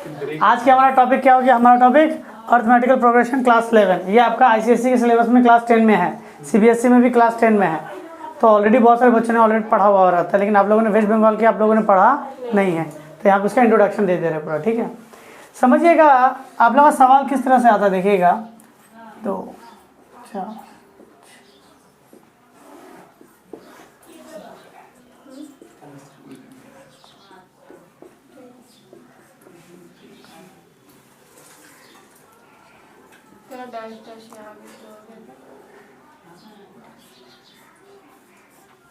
आज के हमारा टॉपिक क्या हो गया? हमारा टॉपिक अर्थमेटिकल प्रोग्रेशन क्लास 11। ये आपका आईसीएसई के सिलेबस में क्लास 10 में है, सीबीएसई में भी क्लास 10 में है। तो ऑलरेडी बहुत सारे बच्चों ने ऑलरेडी पढ़ा हुआ रहता है, लेकिन आप लोगों ने वेस्ट बंगाल के आप लोगों ने पढ़ा नहीं है, तो यहाँ पे उसका इंट्रोडक्शन दे दे रहे पूरा। ठीक है, समझिएगा। आप लोगों का सवाल किस तरह से आता देखिएगा। तो अच्छा,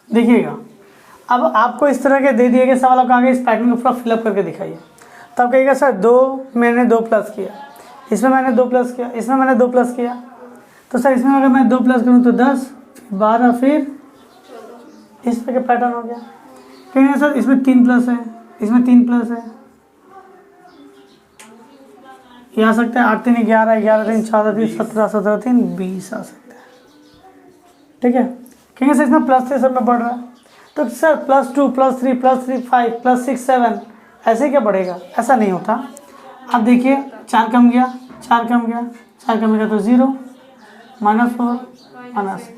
देखिएगा, अब आपको इस तरह के दे दिए गए सवाल, आपको आगे इस पैटर्न को पूरा फिलअप करके दिखाइए। तब कहिएगा सर मैंने दो प्लस किया, इसमें मैंने 2 प्लस किया, इसमें मैंने 2 प्लस किया। तो सर इसमें अगर मैं 2 प्लस करूँ तो 10, 12, फिर इस तरह का पैटर्न हो गया। कहेंगे सर इसमें 3 प्लस है, इसमें 3 प्लस है, ये आ सकता है 8 3 11, 11 3 14 3 17, 17 3 20 आ सकता है। ठीक है, कहेंगे सर इसमें प्लस से सब में बढ़ रहा है, तो सर +2 +3 +3 5 +6 7 ऐसे क्या बढ़ेगा? ऐसा नहीं होता। अब देखिए 4 कम गया, 4 कम गया, 4 कम गया तो 0, -4 माइनस।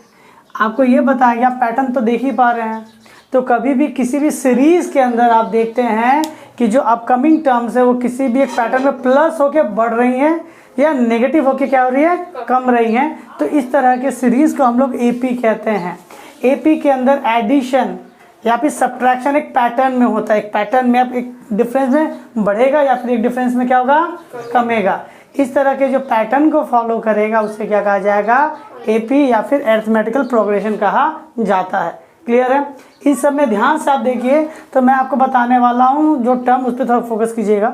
आपको ये बताया गया, पैटर्न तो देख ही पा रहे हैं। तो कभी भी किसी भी सीरीज़ के अंदर आप देखते हैं कि जो अपकमिंग टर्म्स है वो किसी भी एक पैटर्न में प्लस होके बढ़ रही हैं या नेगेटिव होके क्या हो रही है, कम रही हैं। तो इस तरह के सीरीज़ को हम लोग एपी कहते हैं। एपी के अंदर एडिशन या फिर सब्ट्रैक्शन एक पैटर्न में होता है। एक पैटर्न में आप एक डिफरेंस में बढ़ेगा या फिर एक डिफरेंस में क्या होगा, कमेगा। इस तरह के जो पैटर्न को फॉलो करेगा उसे क्या कहा जाएगा, एपी या फिर अरिथमेटिकल प्रोग्रेशन कहा जाता है। क्लियर है? इस सब में ध्यान से आप देखिए। तो मैं आपको बताने वाला हूँ जो टर्म, उस पर थोड़ा फोकस कीजिएगा।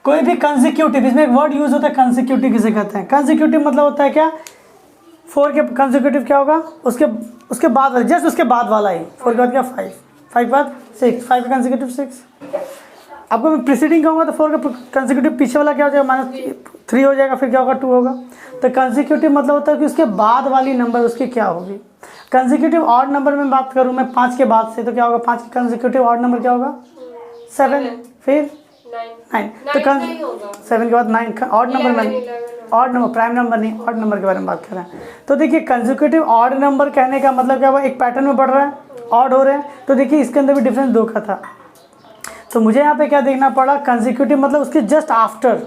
कोई भी कंसेक्यूटिव, इसमें एक वर्ड यूज होता है कंसेक्यूटिव, किसे कहते हैं? कंसेक्यूटिव मतलब होता है क्या, 4 के कंसेक्यूटिव क्या होगा, उसके बाद वाला, जस्ट उसके बाद वाला ही। 4 के बाद क्या, 5, 5 के बाद 6, 5 का कंसेक्यूटिव 6। आपको मैं प्रीसीडिंग कहूँगा तो 4 का कंसेक्यूटिव पीछे वाला क्या हो जाएगा, -3 हो जाएगा, फिर क्या होगा, 2 होगा। तो कंसेक्यूटिव मतलब होता है कि उसके बाद वाली नंबर उसकी क्या होगी। कंसेक्यूटिव ऑड नंबर में बात करूँ मैं 5 के बाद से, तो क्या होगा, 5 के कंसेक्यूटिव ऑड नंबर क्या होगा, 7, फिर 9। तो 7 के बाद 9 ऑड नंबर में, ऑड नंबर, प्राइम नंबर नहीं, ऑड नंबर के बारे में बात कर रहे हैं। तो देखिए कंसेक्यूटिव ऑड नंबर कहने का मतलब क्या हुआ, एक पैटर्न में बढ़ रहा है, ऑड हो रहे हैं। तो देखिए इसके अंदर भी डिफरेंस 2 का था। तो मुझे यहाँ पे क्या देखना पड़ा, कंसेक्यूटिव मतलब उसके जस्ट आफ्टर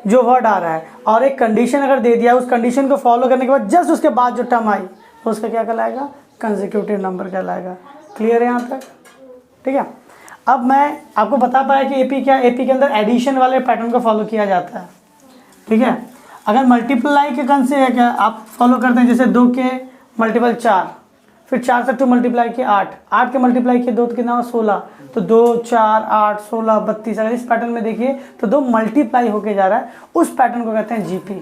जो वर्ड आ रहा है, और एक कंडीशन अगर दे दिया, उस कंडीशन को फॉलो करने के बाद जस्ट उसके बाद जो टर्म आई तो उसका क्या कहलाएगा, कंसेक्यूटिव नंबर कहलाएगा। क्लियर है यहाँ तक? ठीक है। अब मैं आपको बता पाया कि एपी क्या, एपी के अंदर एडिशन वाले पैटर्न को फॉलो किया जाता है। ठीक है, अगर मल्टीप्लाई के कंसे है क्या आप फॉलो करते हैं, जैसे 2 के मल्टीपल 4, फिर 4 से 2 मल्टीप्लाई किए 8, 8 के मल्टीप्लाई किए 2 तो कितना हुआ 16, तो 2 4 8 16 32। अगर इस पैटर्न में देखिए तो 2 मल्टीप्लाई होके जा रहा है, उस पैटर्न को कहते हैं जीपी।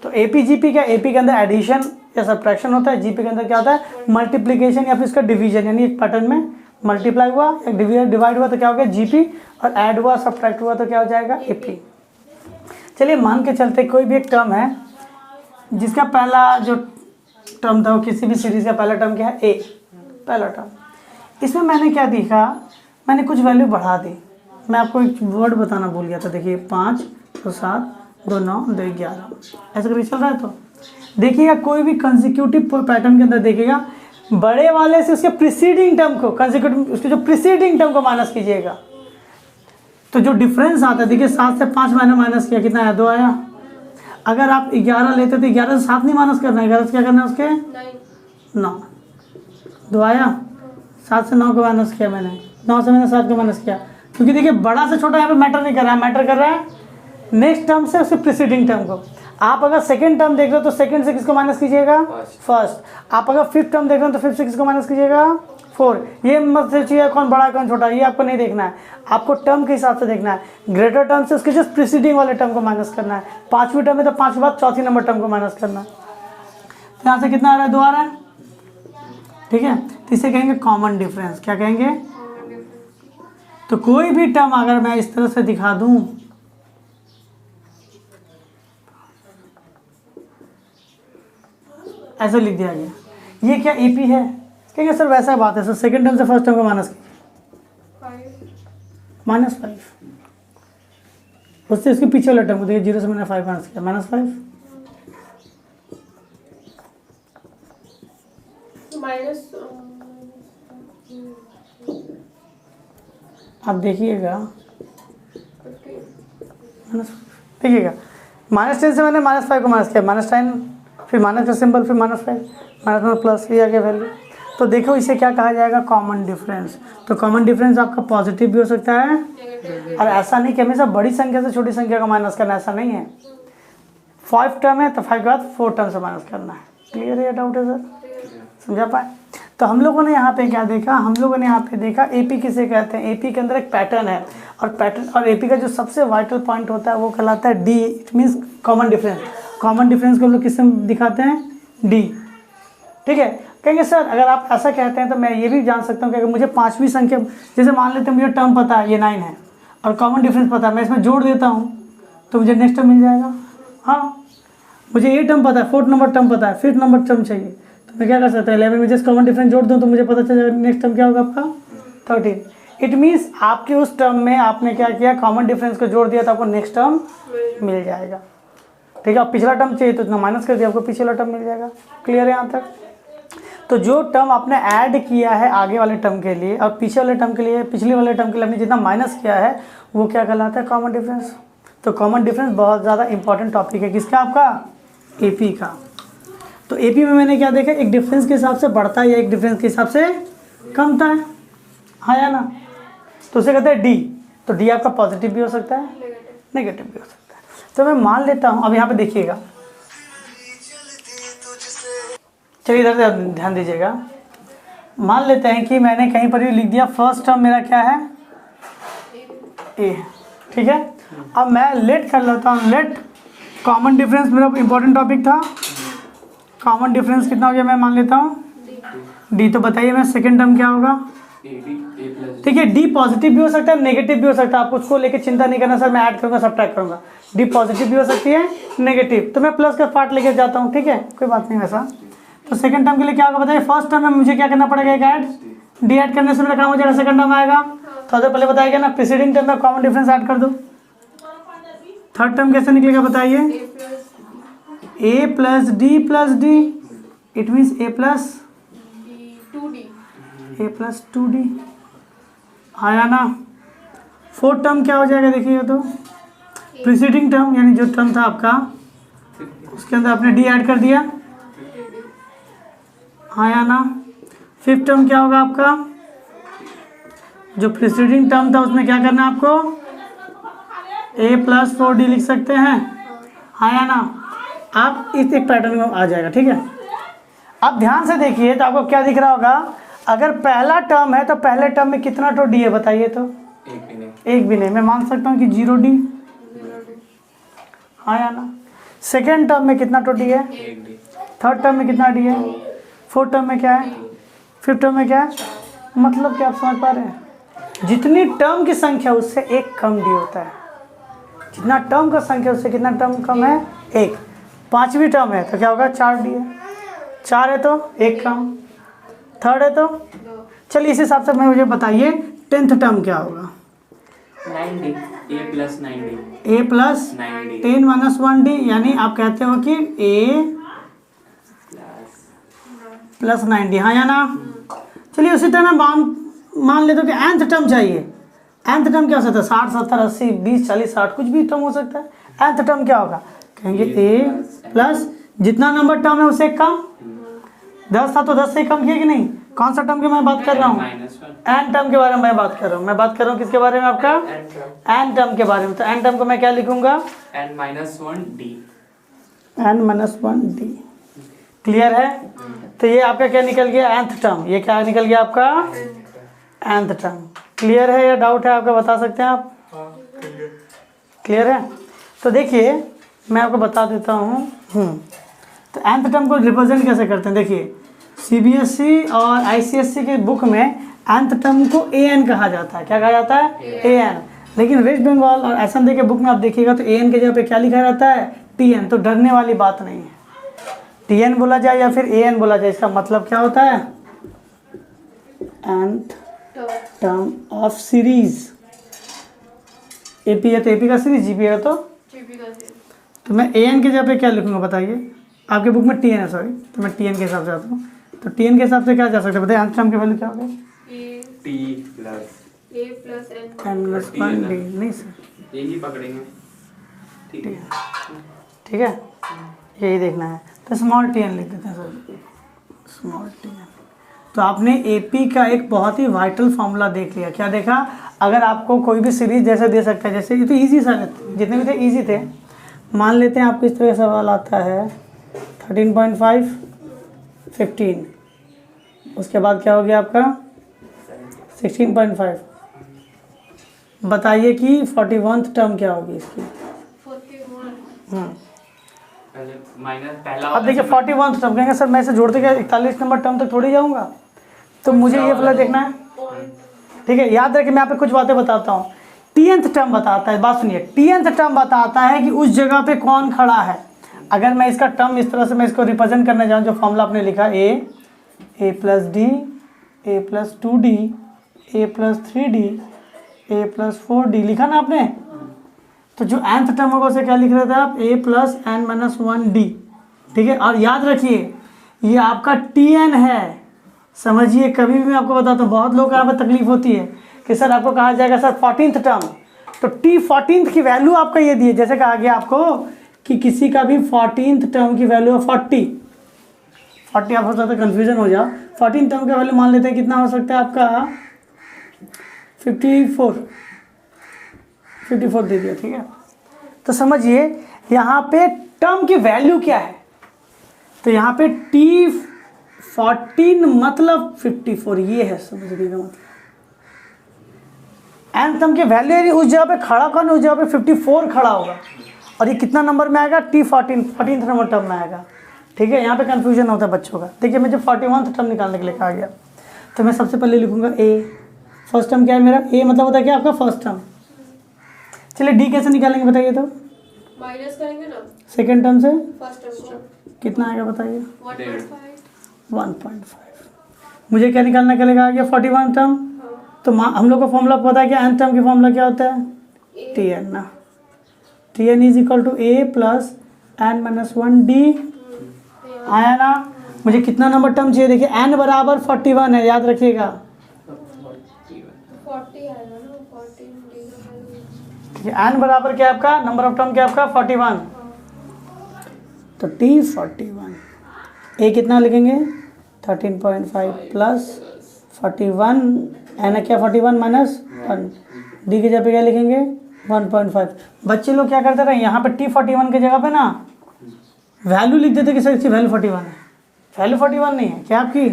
तो एपी जीपी क्या, एपी के अंदर एडिशन या सब्ट्रैक्शन होता है, जीपी के अंदर क्या होता है, मल्टीप्लीकेशन या फिर इसका डिवीजन, यानी एक पैटर्न में मल्टीप्लाई हुआ या डिवाइड हुआ तो क्या हो गया जीपी, और ऐड हुआ सब्ट्रैक्ट हुआ तो क्या हो जाएगा एपी। चलिए मान के चलते कोई भी एक टर्म है जिसका पहला जो टर्म था वो किसी भी सीरीज का पहला टर्म क्या है, ए, पहला टर्म। इसमें मैंने क्या देखा, मैंने कुछ वैल्यू बढ़ा दी। मैं आपको एक वर्ड बताना भूल गया था। देखिए 5 2 7 2 9 2 11 ऐसा करके चल रहा है। तो देखिएगा कोई भी कंसेक्यूटिव पैटर्न के अंदर देखिएगा, बड़े वाले से उसके प्रीसीडिंग टर्म को, कंसेक्यूटिव उसके जो प्रीसीडिंग टर्म को माइनस कीजिएगा, तो जो डिफरेंस आता है, देखिए 7 से 5 मैंने माइनस किया, कितना आया, 2 आया। अगर आप 11 लेते तो 11 से 7 नहीं माइनस करना है, 11 से क्या करना है उसके 9, 2 आया। 7 से 9 को माइनस किया मैंने, 9 से मैंने 7 को माइनस किया, क्योंकि देखिए बड़ा से छोटा यहाँ पे मैटर नहीं कर रहा है, मैटर कर रहा है नेक्स्ट टर्म से उसके प्रीसीडिंग टर्म को। आप अगर सेकंड टर्म देख रहे हो तो सेकंड से किसको माइनस कीजिएगा, फर्स्ट। आप अगर फिफ्थ टर्म देख रहे हो तो फिफ्थ से किसको माइनस कीजिएगा, 4। ये मत सोचिए कौन बड़ा कौन छोटा, ये आपको नहीं देखना है, आपको टर्म के हिसाब से देखना है। ग्रेटर टर्म से उसके जस्ट प्रीसीडिंग वाले टर्म को माइनस करना है। 5वीं टर्म में तो 5 के बाद 4थी नंबर टर्म को माइनस करना है। तो यहाँ से कितना आ रहा है, 2 आ रहा है। ठीक है, तो इसे कहेंगे कॉमन डिफरेंस। क्या कहेंगे? तो कोई भी टर्म अगर मैं इस तरह से दिखा दूं, ऐसा लिख दिया गया, ये क्या एपी है? कहेंगे सर वैसा बात है सर, सेकंड टर्म से फर्स्ट टर्म को माइनस कीजिए, -5। उससे इसके पीछे वाला टर्म को देखिए, 0 से मैंने 5 माइनस किया, -5 माइनस आप देखिएगा, देखिएगा -10 से मैंने -5 को माइनस किया, -10, फिर माइनस का सिंबल, फिर -5, माइनस में प्लस, ये आ गया वैल्यू। तो देखो इसे क्या कहा जाएगा, कॉमन डिफरेंस। तो कॉमन डिफरेंस आपका पॉजिटिव भी हो सकता है, और ऐसा नहीं कि हमेशा बड़ी संख्या से छोटी संख्या का माइनस करना, ऐसा नहीं है। 5 टर्म है तो 5 के बाद 4 टर्म से माइनस करना है। क्लियर है, डाउट है सर, समझा पाए? तो हम लोगों ने यहाँ पे क्या देखा, हम लोगों ने यहाँ पे देखा एपी किसे कहते हैं। एपी के अंदर एक पैटर्न है, और पैटर्न और एपी का जो सबसे वाइटल पॉइंट होता है वो कहलाता है D, it means common difference. Common difference को हम लोग किससे दिखाते हैं, डी। ठीक है, कहेंगे सर अगर आप ऐसा कहते हैं तो मैं ये भी जान सकता हूँ कि अगर मुझे 5वीं संख्या, जैसे मान लेते हैं मुझे टर्म पता है ये 9 है, और कॉमन डिफरेंस पता है, मैं इसमें जोड़ देता हूँ तो मुझे नेक्स्ट टर्म मिल जाएगा। हाँ, मुझे ये टर्म पता है, 4th नंबर टर्म पता है, 5th नंबर टर्म चाहिए, तो मैं क्या कर सकता हूँ, 11 में जस्ट कॉमन डिफरेंस जोड़ दूँ तो मुझे पता चल जाएगा नेक्स्ट टर्म क्या होगा आपका 13। इट मीन्स आपके उस टर्म में आपने क्या किया, कॉमन डिफरेंस को जोड़ दिया तो आपको नेक्स्ट टर्म मिल जाएगा। ठीक है, अब पिछला टर्म चाहिए तो इतना माइनस कर दिया, आपको पिछला टर्म मिल जाएगा। क्लियर है यहाँ तक? तो जो टर्म आपने ऐड किया है आगे वाले टर्म के लिए और पीछे वाले टर्म के लिए, पिछले वाले टर्म के लिए आपने जितना माइनस किया है वो क्या कहलाता है, कॉमन डिफरेंस। तो कॉमन डिफरेंस बहुत ज़्यादा इंपॉर्टेंट टॉपिक है, किसका, आपका एपी का। तो एपी में मैंने क्या देखा, एक डिफरेंस के हिसाब से बढ़ता है या एक डिफरेंस के हिसाब से कमता है, हाँ या ना? तो उसे कहते हैं डी। तो डी आपका पॉजिटिव भी हो सकता है, नेगेटिव भी हो सकता है। तो मैं मान लेता हूँ, अब यहाँ पे देखिएगा, चलिए इधर से ध्यान दीजिएगा। मान लेते हैं कि मैंने कहीं पर भी लिख दिया फर्स्ट टर्म मेरा क्या है, ए। ठीक है, अब मैं लेट कर लेता हूँ, लेट कॉमन डिफरेंस मेरा इंपॉर्टेंट टॉपिक था। कॉमन डिफरेंस कितना हो गया, मैं मान लेता हूँ डी। तो बताइए मैं सेकेंड टर्म क्या होगा। ठीक है, डी पॉजिटिव भी हो सकता है, नेगेटिव भी हो सकता है, आप उसको लेके चिंता नहीं करना सर मैं ऐड करूँगा सब्ट्रैक्ट करूँगा। डी पॉजिटिव भी हो सकती है, नेगेटिव, तो मैं प्लस का पार्ट लेके जाता हूँ। ठीक है, कोई बात नहीं वैसा। तो सेकंड टर्म के लिए क्या होगा बताइए, फर्स्ट टर्म में मुझे क्या करना पड़ेगा, एक ऐड, डी ऐड करने से मेरा काम हो जाएगा, सेकंड टर्म आएगा। तो पहले बताया गया ना, प्रीसीडिंग टर्म में कॉमन डिफरेंस ऐड कर दो। थर्ड टर्म कैसे निकलेगा बताइए, a plus d, it means a plus 2d, आया ना। फोर्थ टर्म क्या हो जाएगा देखिए, तो प्रीसीडिंग टर्म यानी जो टर्म था आपका उसके अंदर आपने डी ऐड कर दिया, आया ना। फिफ्थ टर्म क्या होगा आपका, जो प्रीसीडिंग टर्म था उसमें क्या करना है आपको, a प्लस 4d लिख सकते हैं, आया ना। आप इस एक पैटर्न में आ जाएगा। ठीक है, अब ध्यान से देखिए तो आपको क्या दिख रहा होगा, अगर पहला टर्म है तो पहले टर्म में कितना तो डी है बताइए, तो एक भी नहीं। मैं मान सकता हूँ कि 0d, आया ना। सेकेंड टर्म में कितना तो डी है, थर्ड टर्म में कितना डी है, फोर्थ टर्म में क्या है, फिफ्थ टर्म में क्या है। मतलब क्या आप समझ पा रहे हैं, जितनी टर्म की संख्या उससे एक कम डी होता है, जितना टर्म का संख्या उससे कितना टर्म कम है, एक। पांचवी टर्म है तो क्या होगा, 4d है, 4 है तो एक कम, थर्ड है तो, चलिए इस हिसाब से मैं मुझे बताइए 10th टर्म क्या होगा, 9d, a plus 9d, a plus 10 minus 1d, यानी आप कहते हो कि a प्लस 9d, हाँ या ना। चलिए उसी तरह मान लेते हो कि nth टर्म चाहिए। nth टर्म क्या हो सकता है, 60 70 80 20 40 60 कुछ भी टर्म हो सकता है। nth टर्म क्या होगा, कहेंगे a प्लस जितना नंबर टर्म है उससे कम, 10 था तो 10 से कम किया कि नहीं। कौन सा टर्म की मैं बात कर रहा हूँ, n टर्म के बारे में मैं बात कर रहा हूँ। मैं बात कर रहा हूँ किसके बारे में, आपका n टर्म के बारे में। तो n टर्म को मैं क्या लिखूंगा, n minus 1d, n minus 1d। Clear है, तो ये आपका क्या निकल गया, nth टर्म। ये क्या निकल गया आपका, nth टर्म। क्लियर है या डाउट है आपका, बता सकते हैं आप, क्लियर है। तो देखिए मैं आपको बता देता हूँ। तो nth टर्म को रिप्रेजेंट कैसे करते हैं, देखिए सीबीएसई और आईसीएसई के बुक में nth टर्म को an कहा जाता है। क्या कहा जाता है, an। लेकिन वेस्ट बंगाल और असम के बुक में आप देखिएगा तो an के जगह पे क्या लिखा रहता है, tn। तो डरने वाली बात नहीं है, tn बोला जाए या फिर an बोला जाए, इसका मतलब क्या होता है, nth term of series AP है तो AP का सीरीज, GP है तो जीपी का सीरीज। तो मैं AN के जगह पे क्या लिखूंगा बताइए। आपके बुक में TN है, सॉरी, तो मैं TN के हिसाब से आता हूँ। तो TN के हिसाब से क्या जा सकता है बताइए, आंसर की वैल्यू क्या होगी? ए T प्लस ए प्लस एन n + 1d। नहीं सर, यही पकड़ेंगे। ठीक है। ठीक है, यही देखना है। तो स्मॉल TN लिख देते हैं सर, स्मॉल TN। तो आपने AP का एक बहुत ही वाइटल फॉर्मूला देख लिया। क्या देखा? अगर आपको कोई भी सीरीज जैसे दे सकता है, जैसे ये तो ईजी सा, जितने भी थे ईजी थे। मान लेते हैं आपको इस तरह का सवाल आता है 13.5 15, उसके बाद क्या हो गया आपका 16.5। बताइए कि 41th टर्म क्या होगी इसकी? 41 पहले माइनस पहला अब देखिए 41th टर्म कहेंगे सर मैं इसे जोड़ते क्या 41 नंबर टर्म तक थोड़ी जाऊंगा, तो मुझे ये वाला देखना है। ठीक है, याद रखिए मैं यहाँ पे कुछ बातें बताता हूँ। TNth टर्म बताता है, बात सुनिए, TNth टर्म बताता है कि उस जगह पे कौन खड़ा है। अगर मैं इसका टर्म इस तरह से मैं इसको रिप्रेजेंट करने जाऊँ, जो फॉर्मूला आपने लिखा a + d, a + 2d, a + 3d, a + 4d लिखा ना आपने। तो जो nth टर्म होगा उसे क्या लिख रहे थे आप? a + n - 1d। ठीक है, और याद रखिए ये आपका TN है। समझिए, कभी भी मैं आपको बताता हूँ, बहुत लोगों को यहाँ पर तकलीफ होती है कि सर आपको कहा जाएगा सर 14th टर्म, तो T14th की वैल्यू आपका ये दी है। जैसे कहा गया आपको कि किसी का भी 14th टर्म की वैल्यू है 40, आप हो सकता है कन्फ्यूजन हो जाओ। 14 टर्म का वैल्यू मान लेते हैं कितना हो सकता है आपका 54 दे दिया। ठीक है, तो समझिए यहाँ पे टर्म की वैल्यू क्या है। तो यहाँ पे T14 मतलब 54, ये है समझने का मतलब। एन टर्म की वैल्यू यानी उस जगह पे खड़ा कौन है, उस जगह पे 54 खड़ा होगा। और ये कितना नंबर में आएगा? T14th नंबर टर्म में आएगा। ठीक है, यहाँ पे कंफ्यूजन होता है बच्चों का। देखिए मुझे 41th टर्म निकालने के लिए कहा गया, तो मैं सबसे पहले लिखूंगा A। फर्स्ट टर्म क्या है मेरा? A मतलब होता है क्या आपका फर्स्ट टर्म। चलिए D कैसे निकालेंगे बताइए तो? माइनस करेंगे ना सेकेंड टर्म से फर्स्ट टर्म को। कितना आएगा बताइए? 1.5 1.5। मुझे क्या निकालना क्या लगा गया 41 टर्म। तो हम लोग का फॉर्मूला पता है कि nth टर्म की फॉर्मूला क्या होता है? TN ना। TN = A + n - 1d। आया ना? मुझे कितना नंबर टर्म चाहिए? देखिए n बराबर 41 है, याद रखिएगा। 40 आएगा ना 14 डी का वैल्यू। ठीक है, n बराबर क्या है आपका? नंबर ऑफ टर्म क्या है आपका? 41। तो T41 A कितना लिखेंगे? 13.5 + 41 n क्या 41 - 1 D की जगह पे क्या लिखेंगे? 1.5। बच्चे लोग क्या करते रहे, यहाँ पे T41 की जगह पे ना वैल्यू लिख देते कि सर इसकी वैल्यू 41 है। वैल्यू 41 नहीं है, क्या आपकी?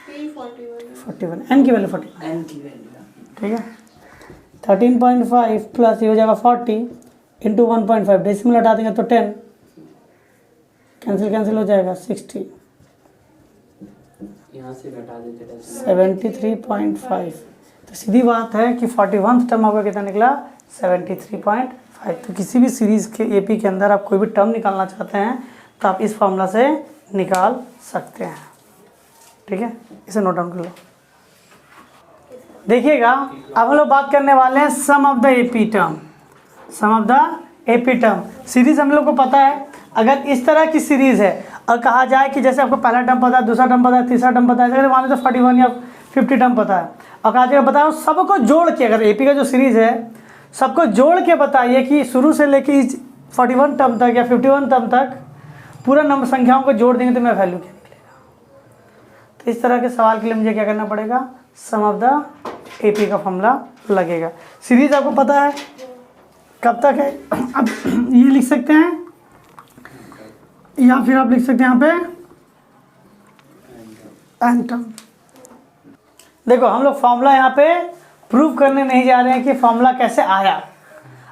T41 n की वैल्यू 41। n की वैल्यू ठीक है, 13.5 प्लस ये हो जाएगा 40 इंटू 1.5, डेसिमल हटा देंगे तो 10, कैंसिल हो जाएगा 60, यहाँ से घटा देते थे 73.5। तो सीधी बात है कि 41th टर्म आपका कितना निकला? 73.5। तो किसी भी सीरीज़ के AP के अंदर आप कोई भी टर्म निकालना चाहते हैं तो आप इस फॉर्मूला से निकाल सकते हैं। ठीक है, इसे नोट डाउन कर लो। देखिएगा, अब हम लोग बात करने वाले हैं sum of the AP term. Sum of the AP term series हम लोग को पता है। अगर इस तरह की सीरीज है और कहा जाए कि जैसे आपको पहला टर्म पता है, दूसरा टर्म पता है, तीसरा टर्म पता है, अगर मान लो 41 या 50 टर्म पता है और कहा जाएगा बताओ सबको जोड़ के, अगर AP का जो सीरीज है सबको जोड़ के बताइए कि शुरू से लेके इस 41 टर्म तक या 51 टर्म तक पूरा नंबर संख्याओं को जोड़ देंगे तो मेरा वैल्यू क्या निकलेगा। तो इस तरह के सवाल के लिए मुझे क्या करना पड़ेगा? सम ऑफ द AP का फॉर्मूला लगेगा। सीरीज आपको पता है कब तक है, अब ये लिख सकते हैं या फिर आप लिख सकते हैं यहाँ पे n टर्म। देखो हम लोग फॉर्मूला यहाँ पे प्रूव करने नहीं जा रहे हैं कि फॉर्मूला कैसे आया,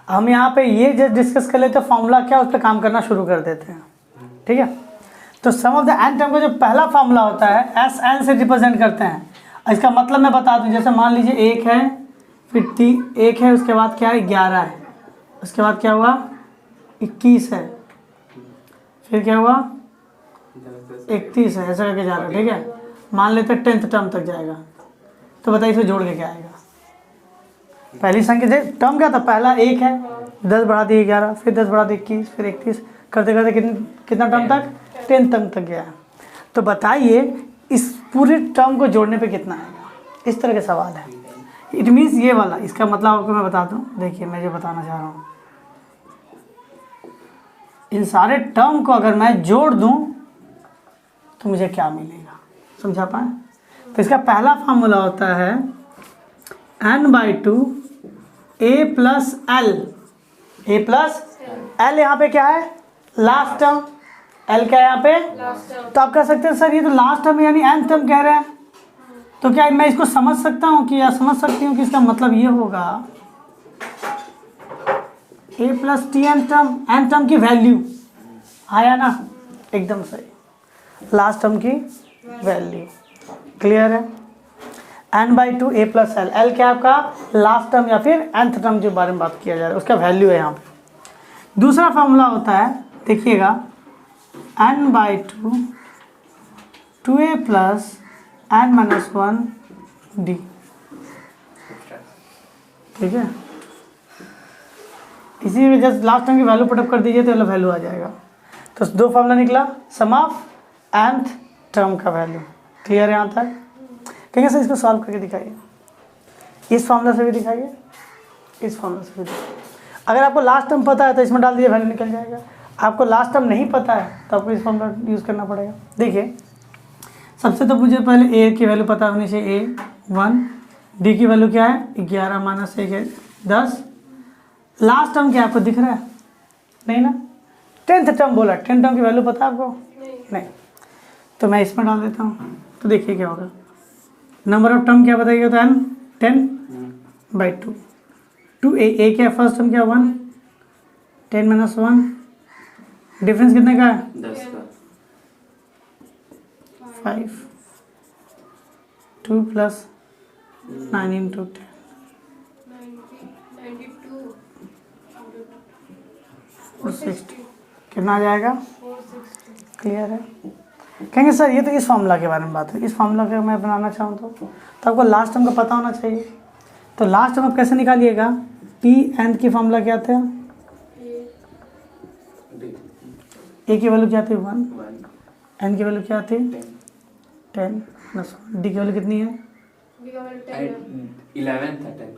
हम यहाँ पे ये जस्ट डिस्कस कर लेते हैं फॉर्मूला क्या, उस पर काम करना शुरू कर देते हैं। ठीक है, तो सम ऑफ द n टर्म का जो पहला फॉर्मूला होता है SN से रिप्रेजेंट करते हैं। इसका मतलब मैं बता दूं, जैसे मान लीजिए 1 है, फिर 1 है, उसके बाद क्या है 11 है, उसके बाद क्या हुआ 21 है, फिर क्या हुआ 31 है, ऐसा करके जा रहा है। ठीक है, मान लेते हैं 10th टर्म तक जाएगा, तो बताइए फिर जोड़ के क्या आएगा? पहली संख्या टर्म क्या था, पहला 1 है, 10 बढ़ा दिए 11, फिर 10 बढ़ा दिए 21, फिर 31, करते करते कितना टर्म तक, 10 टर्म तक गया। तो बताइए इस पूरे टर्म को जोड़ने पे कितना आएगा, इस तरह के सवाल है। इट मीन्स ये वाला, इसका मतलब आपको मैं बता दूं, देखिए मैं जो बताना चाह रहा हूँ, इन सारे टर्म को अगर मैं जोड़ दूं तो मुझे क्या मिलेगा, समझा पाए। तो इसका पहला फार्मूला होता है n/2 a plus L. A plus L यहाँ पे क्या है, लास्ट टर्म, एल क्या है यहाँ पे, तो आप कह सकते हैं सर ये तो लास्ट टर्म यानी nth टर्म कह रहे हैं, तो क्या मैं इसको समझ सकता हूँ कि, या समझ सकती हूँ कि इसका मतलब ये होगा a plus T N term की वैल्यू आया ना, एकदम सही, लास्ट टर्म की वैल्यू। क्लियर है, n/2 a plus L, L क्या है आपका लास्ट टर्म या फिर nth टर्म जो बारे में बात किया जा रहा है उसका वैल्यू है यहाँ पे। दूसरा फॉर्मूला होता है, देखिएगा n/2 2a plus n-1 d, ठीक है। इसी में जस्ट लास्ट टर्म की वैल्यू पुटअप कर दीजिए तो वैल्यू आ जाएगा। तो दो फॉर्मूला निकला, सम ऑफ nth टर्म का वैल्यू। क्लियर है यहाँ तक, कहेंगे सर इसको सॉल्व करके दिखाइए, इस फॉर्मूला से भी दिखाइए, इस फॉर्मूला से भी दिखाइए। अगर आपको लास्ट टर्म पता है तो इसमें डाल दीजिए, वैल्यू निकल जाएगा। आपको लास्ट टर्म नहीं पता है तो आपको इस फॉर्मूला यूज़ करना पड़ेगा। देखिए सबसे तो मुझे पहले a की वैल्यू पता होनी चाहिए, a1, d की वैल्यू क्या है 11 माइनस 1 है 10, लास्ट टर्म क्या आपको दिख रहा है, नहीं ना, 10th टर्म बोला, 10th टर्म की वैल्यू पता है आपको, नहीं, तो मैं इसमें डाल देता हूँ। तो देखिए क्या होगा, नंबर ऑफ टर्म क्या बताइएगा, तो n 10/2, 2a क्या फर्स्ट टर्म क्या 1, 10 माइनस 1, डिफरेंस कितने का है 10 का, 5, 2 प्लस 9 इंटू 10, 92 460, कितना आ जाएगा, क्लियर है। कहेंगे सर ये तो इस फॉर्मूला के बारे में बात है, इस फॉर्मूला का मैं बनाना चाहूँ तो आपको लास्ट टर्म का पता होना चाहिए। तो लास्ट टर्म आप कैसे निकालिएगा, पी एन की फॉर्मूला क्या था, ए की वैल्यू क्या थी 1, एन की वैल्यू क्या थी 10 प्लस, डी की वैल्यू कितनी है 11 था 10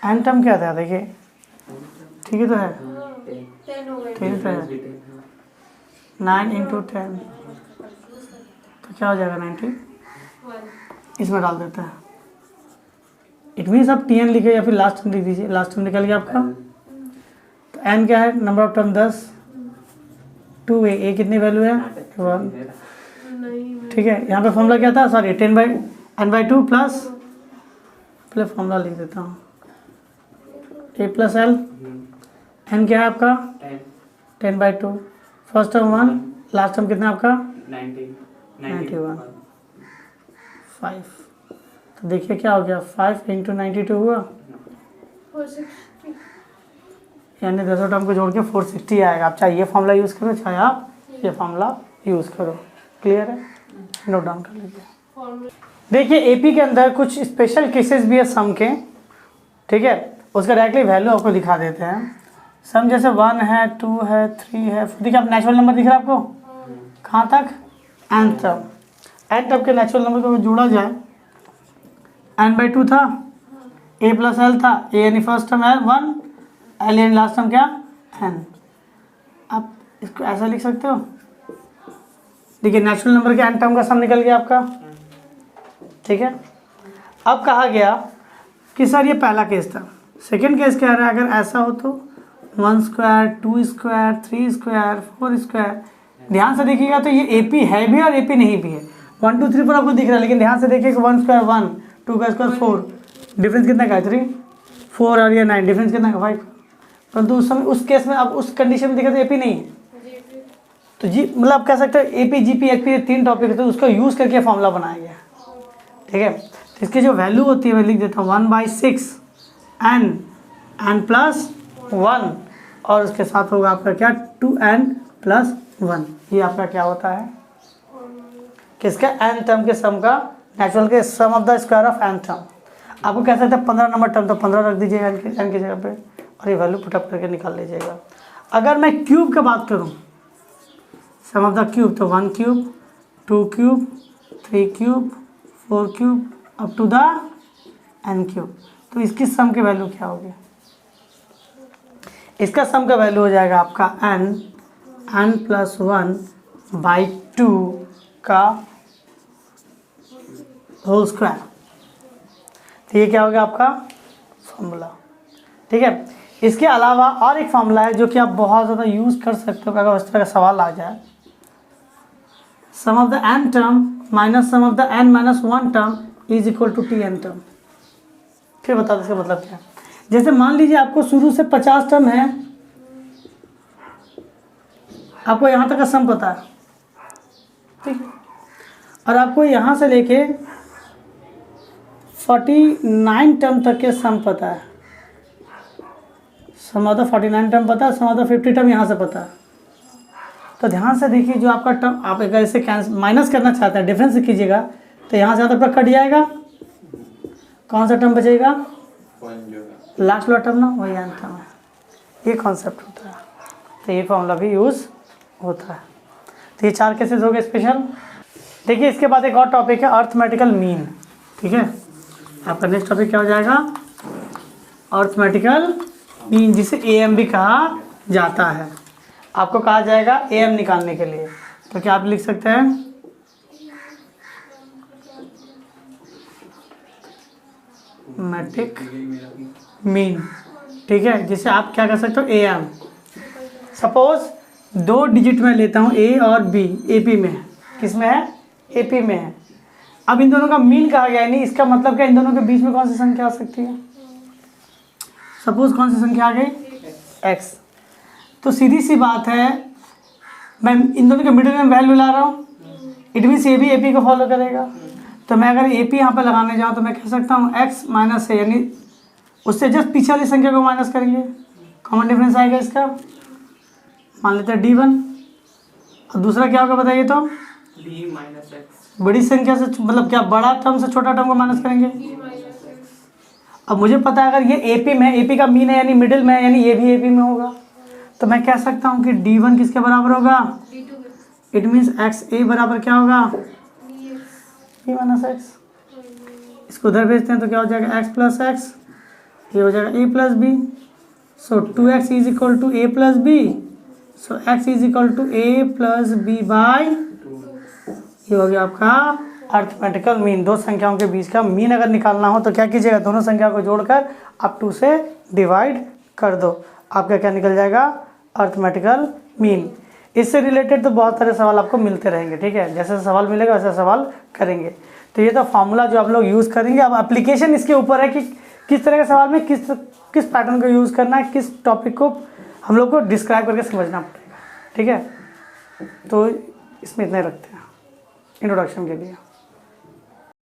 एन टर्म क्या था, देखिए ठीक है तो है, 10 हो गए, ठीक तो है, 9 इंटू 10 तो क्या हो जाएगा 91, इसमें डाल देता है। इट मीन्स आप टी एन लिखे या फिर लास्ट टर्म लिख दीजिए, लास्ट टर्म निकल गया आपका। तो एन क्या है, नंबर ऑफ टर्म 10, 2a, ए कितनी वैल्यू है 1, ठीक है। यहाँ पे फॉर्मूला क्या था, सॉरी 10/n/2 प्लस, पहले फॉर्मूला लिख देता हूँ, a प्लस एल, एन क्या है आपका 10/2, फर्स्ट टर्म 1, लास्ट टर्म कितना आपका 91, 5, तो देखिए क्या हो गया 5 इंटू 92 हुआ, 460, यानी 10 टर्म को जोड़ के 460 आएगा। आप चाहे ये फॉर्मूला यूज़ करो चाहे आप ये फॉर्मूला यूज़ करो। क्लियर है, नोट डाउन कर लीजिए। देखिए एपी के अंदर कुछ स्पेशल केसेस भी है सम के, ठीक है, उसका डायरेक्टली वैल्यू आपको दिखा देते हैं। सम जैसे 1 है 2 है 3 है, देखिए आप नेचुरल नंबर दिख रहा है आपको कहाँ तक, एन तक, एन तक के नेचुरल नंबर को जोड़ा जाए, n/2 था, a प्लस एल था, a यानी फर्स्ट टर्म है 1, एल यानी लास्ट टर्म क्या n। आप इसको ऐसा लिख सकते हो, देखिए नेचुरल नंबर के n टर्म का सम निकल गया आपका, ठीक है। अब कहा गया कि सर ये पहला केस था, सेकंड केस कह रहा है अगर ऐसा हो तो 1 स्क्वायर 2 स्क्वायर 3 स्क्वायर 4 स्क्वायर। ध्यान से देखिएगा तो ये एपी है भी और एपी नहीं भी है, 1 2 3 4 आपको दिख रहा है, लेकिन ध्यान से देखिए 1 स्क्वायर 1, 2 का स्क्वायर 4, डिफरेंस कितना का है 3, 4 और ये 9, डिफरेंस कितना का 5। परंतु उस समय उस केस में आप उस कंडीशन में देखा तो एपी नहीं है, तो जी मतलब आप कह सकते हो एपी जीपी एचपी 3 टॉपिक है, तो उसका यूज़ करके फॉर्मूला बनाया गया, ठीक है। तो इसकी जो वैल्यू होती है मैं लिख देता हूँ 1/6 n प्लस 1 और उसके साथ होगा आपका क्या 2n प्लस 1। ये आपका क्या होता है, किसका n टर्म के सम का, नेचुरल के sum of the square of n term. आपको कह सकते हैं 15 नंबर टर्म, तो 15 रख दीजिएगा n की जगह पे और ये वैल्यू पुटअप करके निकाल लीजिएगा। अगर मैं क्यूब की बात करूँ, सम ऑफ द क्यूब, तो 1 cube, 2 cube, 3 cube, 4 cube up to the n cube. तो इसकी सम की वैल्यू क्या होगी? इसका सम का वैल्यू हो जाएगा आपका n प्लस 1/2 का होल स्क्वायर। तो ये क्या हो गया आपका फॉर्मूला। ठीक है, इसके अलावा और एक फॉर्मूला है जो कि आप बहुत ज़्यादा यूज़ कर सकते हो अगर इस तरह का सवाल आ जाए। Sum of the n term minus sum of the n minus 1 term is equal to tn term. फिर बता दो इसका मतलब क्या है। जैसे मान लीजिए आपको शुरू से 50 टर्म है, आपको यहाँ तक का सम पता है, ठीक, और आपको यहाँ से लेके 49 टर्म तक के सम पता है। सम ऑफ द 49 टर्म पता है, सम ऑफ द 50 टर्म यहाँ से पता है। तो ध्यान से देखिए, जो आपका टर्म आप अगर इसे माइनस करना चाहते हैं, डिफरेंस कीजिएगा, तो यहाँ से यहाँ तक कट जाएगा, कौन सा टर्म बचेगा? लास्ट वाला टर्म ना, वही n टर्म है। ये कॉन्सेप्ट होता है, तो ये फॉर्मूला भी यूज़ होता है। तो ये 4 केसेस हो गए स्पेशल। देखिए इसके बाद एक और टॉपिक है अर्थमेटिकल मीन। ठीक है, आपका नेक्स्ट टॉपिक क्या हो जाएगा? अर्थमेटिकल मीन, जिसे AM भी कहा जाता है। आपको कहा जाएगा AM निकालने के लिए, तो क्या आप लिख सकते हैं? Metric mean. ठीक है, जिसे आप क्या कर सकते हो? AM। सपोज 2 डिजिट में लेता हूँ A और B, AP में, किस में है? AP में है। अब इन दोनों का मीन कहा गया है, नहीं इसका मतलब क्या? इन दोनों के बीच में कौन सी संख्या आ सकती है? सपोज कौन सी संख्या आ गई? x। तो सीधी सी बात है, मैं इन दोनों के मिडिल में वैल्यू ला रहा हूँ, इट मीन्स ये भी AP को फॉलो करेगा। तो मैं अगर AP यहाँ पर लगाने जाऊँ तो मैं कह सकता हूँ x माइनस है, यानी उससे जस्ट पीछे वाली संख्या को माइनस करेंगे, कॉमन डिफरेंस आएगा इसका, मान लेते हैं D1। और दूसरा क्या होगा बताइए? तो b माइनस x। बड़ी संख्या से, मतलब क्या बड़ा टर्म से छोटा टर्म को माइनस करेंगे। अब मुझे पता है अगर ये AP में, AP का मीन है यानी मिडिल में है, यानी ये भी AP में होगा, तो मैं कह सकता हूँ कि D1 किसके बराबर होगा? इट मीन्स XA बराबर क्या होगा? B minus x। इसको उधर भेजते हैं तो क्या हो जाएगा? x प्लस x, ये हो जाएगा a plus B. So 2x is equal to a plus B, so x is equal to a plus B by 2। ये हो गया आपका अर्थमेटिकल मीन। दो संख्याओं के बीच का मीन अगर निकालना हो तो क्या कीजिएगा? दोनों संख्या को जोड़कर आप 2 से डिवाइड कर दो, आपका क्या निकल जाएगा? Arithmetical mean. इससे रिलेटेड तो बहुत सारे सवाल आपको मिलते रहेंगे। ठीक है, जैसे सवाल मिलेगा वैसे सवाल करेंगे। तो ये तो फॉर्मूला जो आप लोग यूज़ करेंगे। अब एप्लीकेशन इसके ऊपर है कि किस तरह के सवाल में किस पैटर्न को यूज़ करना है, किस टॉपिक को हम लोग को डिस्क्राइब करके समझना पड़ेगा। ठीक है, तो इसमें इतना ही रखते हैं इंट्रोडक्शन के लिए।